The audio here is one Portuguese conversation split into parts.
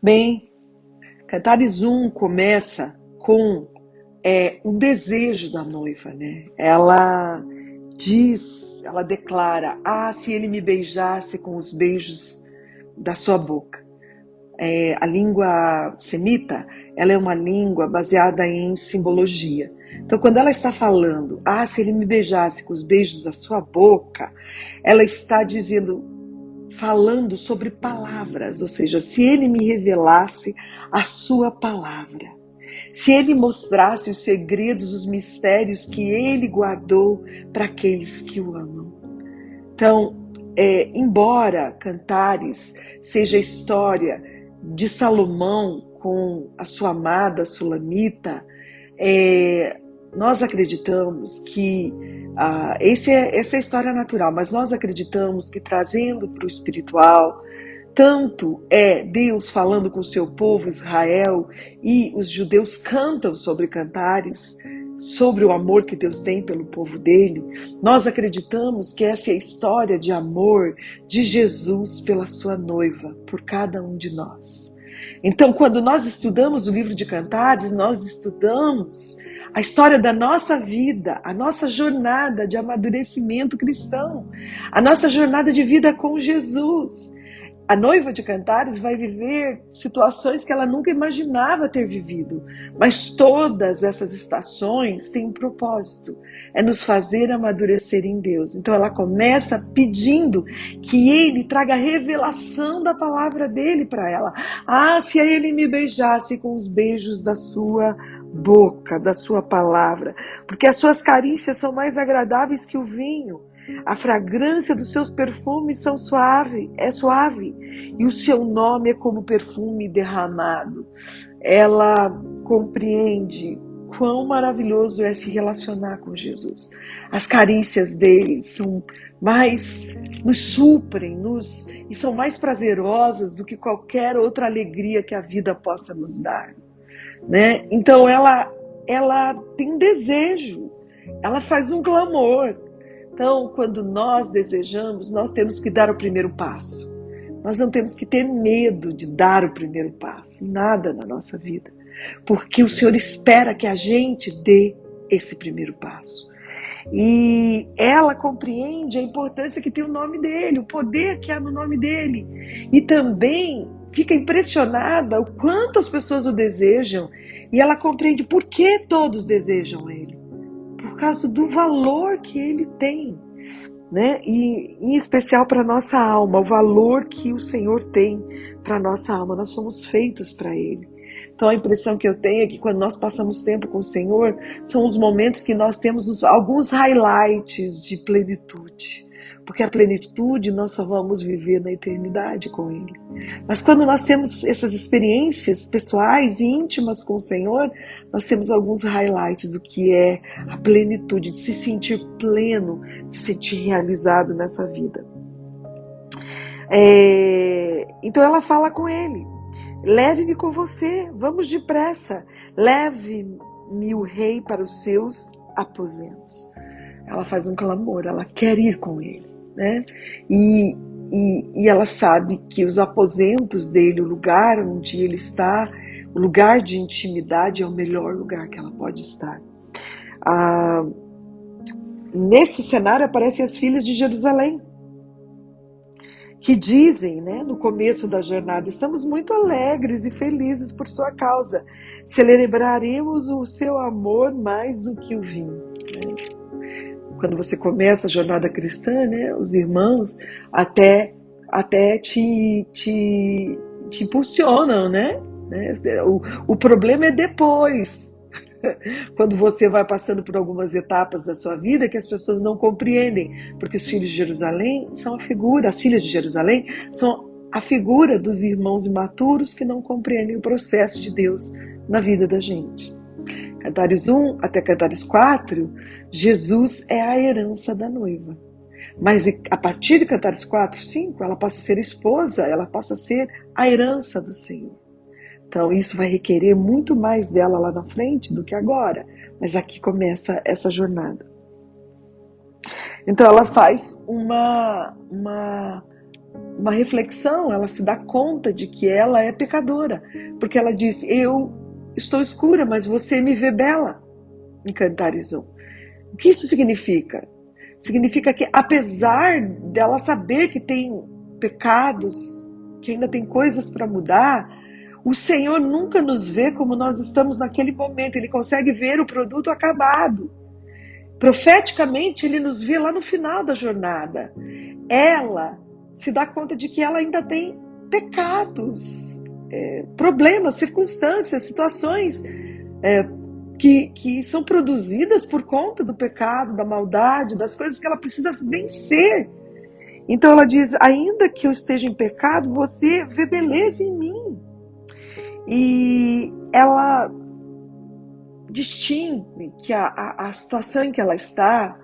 Bem, Cantares 1 começa com o desejo da noiva, né? Ela diz, ela declara: ah, se ele me beijasse com os beijos da sua boca. A língua semita, ela é uma língua baseada em simbologia. Então, quando ela está falando: ah, se ele me beijasse com os beijos da sua boca, ela está dizendo, falando sobre palavras, ou seja, se ele me revelasse a sua palavra, se ele mostrasse os segredos, os mistérios que ele guardou para aqueles que o amam. Então, embora Cantares seja a história de Salomão com a sua amada Sulamita, nós acreditamos que essa é a história natural, mas nós acreditamos que, trazendo para o espiritual, tanto é Deus falando com o seu povo Israel, e os judeus cantam sobre Cantares, sobre o amor que Deus tem pelo povo dele. Nós acreditamos que essa é a história de amor de Jesus pela sua noiva, por cada um de nós. Então, quando nós estudamos o livro de Cantares, nós estudamos a história da nossa vida, a nossa jornada de amadurecimento cristão, a nossa jornada de vida com Jesus. A noiva de Cantares vai viver situações que ela nunca imaginava ter vivido, mas todas essas estações têm um propósito, é nos fazer amadurecer em Deus. Então ela começa pedindo que ele traga a revelação da palavra dele para ela. Ah, se ele me beijasse com os beijos da sua boca, da sua palavra, porque as suas carícias são mais agradáveis que o vinho. A fragrância dos seus perfumes é suave, e o seu nome é como perfume derramado. Ela compreende quão maravilhoso é se relacionar com Jesus. As carícias dele são mais, nos suprem, e são mais prazerosas do que qualquer outra alegria que a vida possa nos dar, né? Então ela tem desejo, ela faz um clamor. Então, quando nós desejamos, nós temos que dar o primeiro passo. Nós não temos que ter medo de dar o primeiro passo, nada na nossa vida, porque o Senhor espera que a gente dê esse primeiro passo. E ela compreende a importância que tem o nome dele, o poder que há no nome dele. E também fica impressionada o quanto as pessoas o desejam, e ela compreende por que todos desejam ele. Por causa do valor que ele tem, né? E em especial para a nossa alma, o valor que o Senhor tem para a nossa alma. Nós somos feitos para ele. Então a impressão que eu tenho é que quando nós passamos tempo com o Senhor, são os momentos que nós temos alguns highlights de plenitude. Porque a plenitude nós só vamos viver na eternidade com ele. Mas quando nós temos essas experiências pessoais e íntimas com o Senhor, nós temos alguns highlights do que é a plenitude, de se sentir pleno, de se sentir realizado nessa vida. Então ela fala com ele: leve-me com você, vamos depressa, leve-me o rei para os seus aposentos. Ela faz um clamor, ela quer ir com ele, né? E ela sabe que os aposentos dele, o lugar onde ele está, o lugar de intimidade, é o melhor lugar que ela pode estar. Nesse cenário aparecem as filhas de Jerusalém, que dizem, né, no começo da jornada: estamos muito alegres e felizes por sua causa, celebraremos o seu amor mais do que o vinho. Quando você começa a jornada cristã, né, os irmãos até te impulsionam, né? O problema é depois, quando você vai passando por algumas etapas da sua vida que as pessoas não compreendem, porque os filhos de Jerusalém são a figura, as filhas de Jerusalém são a figura dos irmãos imaturos que não compreendem o processo de Deus na vida da gente. Cantares 1 até Cantares 4, Jesus é a herança da noiva. Mas a partir de Cantares 4, 5, ela passa a ser esposa, ela passa a ser a herança do Senhor. Então isso vai requerer muito mais dela lá na frente do que agora. Mas aqui começa essa jornada. Então ela faz uma uma reflexão, ela se dá conta de que ela é pecadora, porque ela diz: eu estou escura, mas você me vê bela, em Cantares 1. O que isso significa? Significa que, apesar dela saber que tem pecados, que ainda tem coisas para mudar, o Senhor nunca nos vê como nós estamos naquele momento. Ele consegue ver o produto acabado. Profeticamente, Ele nos vê lá no final da jornada. Ela se dá conta de que ela ainda tem pecados, problemas, circunstâncias, situações que são produzidas por conta do pecado, da maldade, das coisas que ela precisa vencer. Então ela diz: ainda que eu esteja em pecado, você vê beleza em mim. E ela distingue que a situação em que ela está,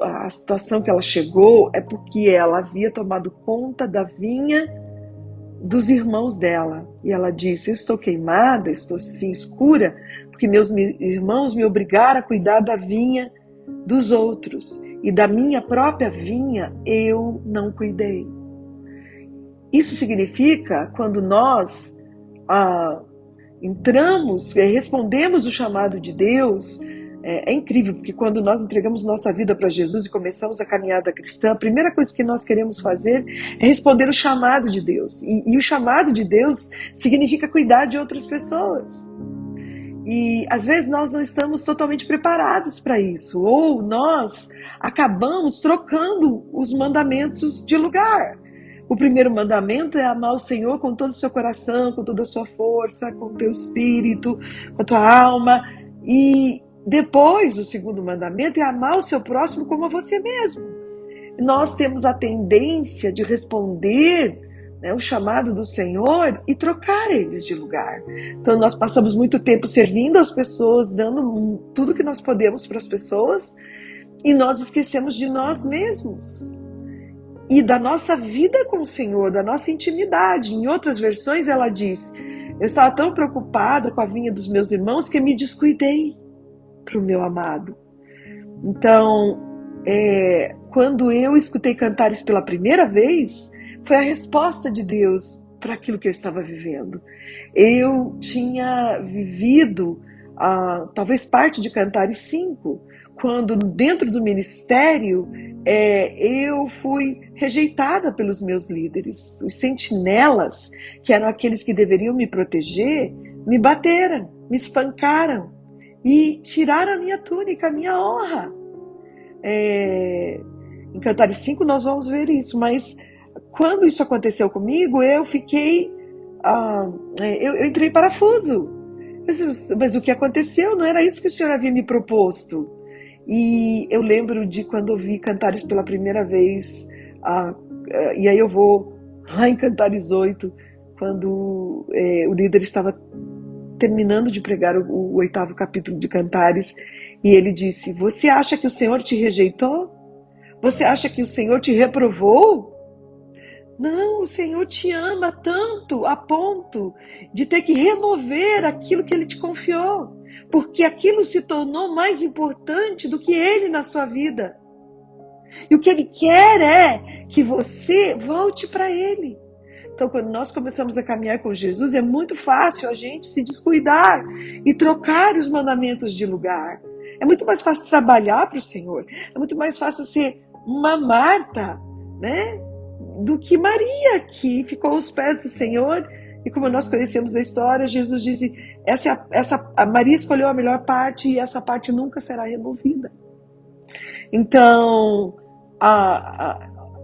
a situação que ela chegou, é porque ela havia tomado conta da vinha dos irmãos dela. E ela disse: eu estou queimada, estou sim escura, porque meus irmãos me obrigaram a cuidar da vinha dos outros, e da minha própria vinha eu não cuidei. Isso significa, quando nós entramos, respondemos o chamado de Deus, é incrível, porque quando nós entregamos nossa vida para Jesus e começamos a caminhada cristã, a primeira coisa que nós queremos fazer é responder o chamado de Deus. E o chamado de Deus significa cuidar de outras pessoas. E às vezes nós não estamos totalmente preparados para isso, ou nós acabamos trocando os mandamentos de lugar. O primeiro mandamento é amar o Senhor com todo o seu coração, com toda a sua força, com o teu espírito, com a tua alma. E depois, o segundo mandamento é amar o seu próximo como a você mesmo. Nós temos a tendência de responder, o chamado do Senhor e trocar eles de lugar. Então nós passamos muito tempo servindo as pessoas, dando tudo que nós podemos para as pessoas, e nós esquecemos de nós mesmos e da nossa vida com o Senhor, da nossa intimidade. Em outras versões ela diz: eu estava tão preocupada com a vinha dos meus irmãos que me descuidei para o meu amado. Então, quando eu escutei Cantares pela primeira vez, foi a resposta de Deus para aquilo que eu estava vivendo. Eu tinha vivido talvez parte de Cantares 5, quando dentro do ministério eu fui rejeitada pelos meus líderes. Os sentinelas, que eram aqueles que deveriam me proteger, me bateram, me espancaram e tiraram a minha túnica, a minha honra. Em Cantares 5 nós vamos ver isso, mas quando isso aconteceu comigo, eu fiquei, eu entrei em parafuso. Mas o que aconteceu? Não era isso que o Senhor havia me proposto. E eu lembro de quando eu vi Cantares pela primeira vez, e aí eu vou lá em Cantares 8, quando o líder estava terminando de pregar o 8º capítulo de Cantares, e ele disse: você acha que o Senhor te rejeitou? Você acha que o Senhor te reprovou? Não, o Senhor te ama tanto a ponto de ter que remover aquilo que Ele te confiou, porque aquilo se tornou mais importante do que Ele na sua vida. E o que Ele quer é que você volte para Ele. Então, quando nós começamos a caminhar com Jesus, é muito fácil a gente se descuidar e trocar os mandamentos de lugar. É muito mais fácil trabalhar para o Senhor. É muito mais fácil ser uma Marta, né, do que Maria, que ficou aos pés do Senhor. E como nós conhecemos a história, Jesus disse: a Maria escolheu a melhor parte e essa parte nunca será removida. Então,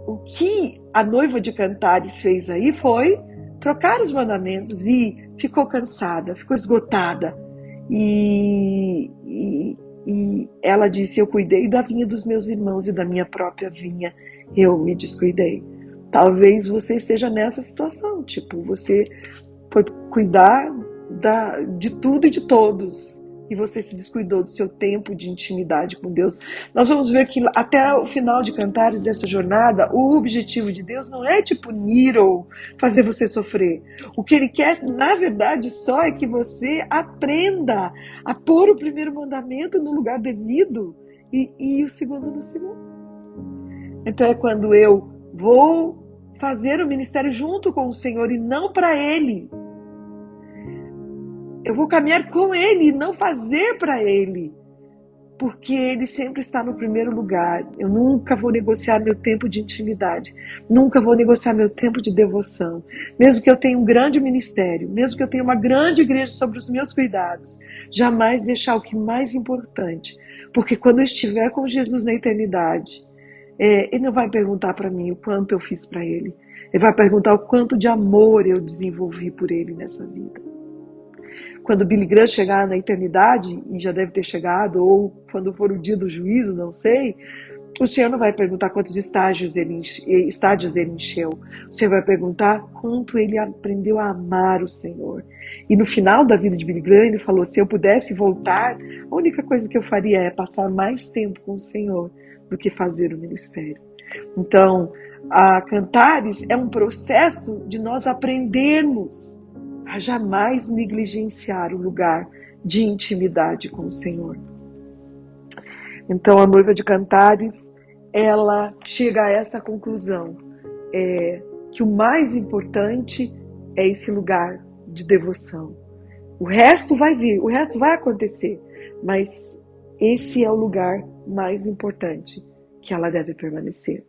o que a noiva de Cantares fez aí foi trocar os mandamentos, e ficou cansada, ficou esgotada. E ela disse: eu cuidei da vinha dos meus irmãos e da minha própria vinha eu me descuidei. Talvez você esteja nessa situação, tipo, você foi cuidar de tudo e de todos, e você se descuidou do seu tempo de intimidade com Deus. Nós vamos ver que até o final de Cantares, dessa jornada, o objetivo de Deus não é te punir ou fazer você sofrer. O que Ele quer, na verdade, só é que você aprenda a pôr o primeiro mandamento no lugar devido e o segundo no segundo. Então é quando eu vou fazer o ministério junto com o Senhor e não para Ele. Eu vou caminhar com Ele e não fazer para Ele. Porque Ele sempre está no primeiro lugar. Eu nunca vou negociar meu tempo de intimidade. Nunca vou negociar meu tempo de devoção. Mesmo que eu tenha um grande ministério, mesmo que eu tenha uma grande igreja sobre os meus cuidados, jamais deixar o que é mais importante. Porque quando eu estiver com Jesus na eternidade, Ele não vai perguntar para mim o quanto eu fiz para Ele. Ele vai perguntar o quanto de amor eu desenvolvi por Ele nessa vida. Quando Billy Graham chegar na eternidade, e já deve ter chegado, ou quando for o dia do juízo, não sei, o Senhor não vai perguntar quantos estádios ele encheu. O Senhor vai perguntar quanto ele aprendeu a amar o Senhor. E no final da vida de Billy Graham, ele falou, se eu pudesse voltar, a única coisa que eu faria é passar mais tempo com o Senhor do que fazer o ministério. Então, a Cantares é um processo de nós aprendermos a jamais negligenciar o lugar de intimidade com o Senhor. Então a noiva de Cantares, ela chega a essa conclusão, que o mais importante é esse lugar de devoção. O resto vai vir, o resto vai acontecer, mas esse é o lugar mais importante que ela deve permanecer.